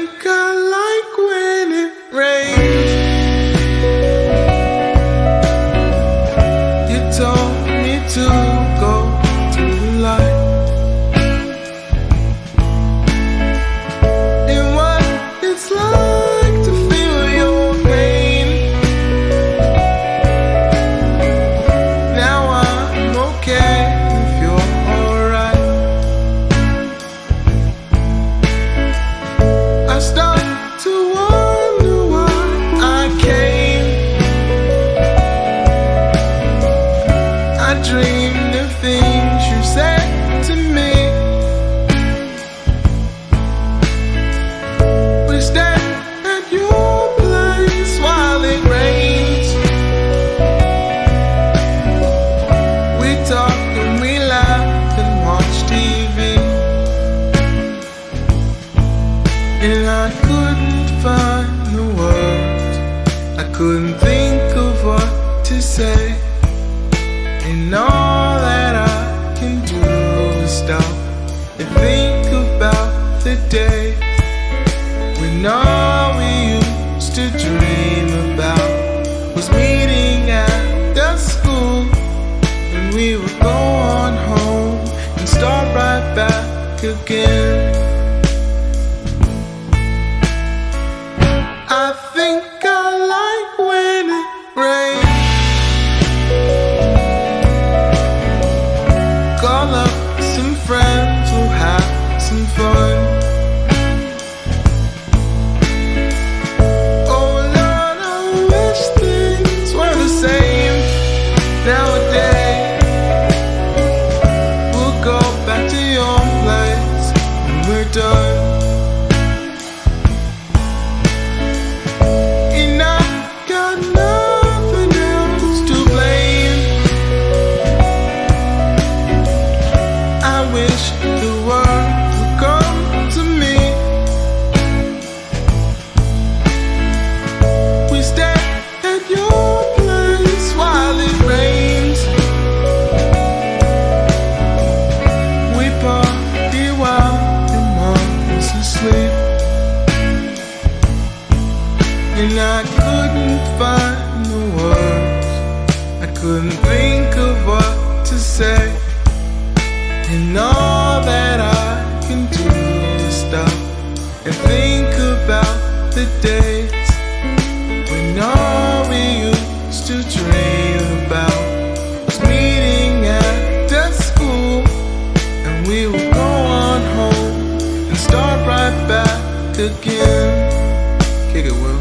think I like when it rains. You told me to go to the light, and what it's like to feel your pain. Now I'm okay if you're alright. I start to wonder why I came. I dreamed of things you said to me. We stand at your place while it rains. We talk and we laugh and watch TV. And I couldn't find the words, I couldn't think of what to say. And all that I can do is stop and think about the days when all we used to dream about was meeting at the school, when we would go on home and start right back again. I think I like when it rains. Call up some friends, we'll have some fun. Oh Lord, I wish things were the same nowadays. We'll go back to your place when we're done. And I've got nothing else to blame. I wish the world would come to me. We stand at your place while it rains. We party while your mom's asleep. And I couldn't find the words, I couldn't think of what to say. And all that I can do is stop and think about the days when all we used to dream about was meeting at the school, and we would go on home and start right back again. Kick it, Will.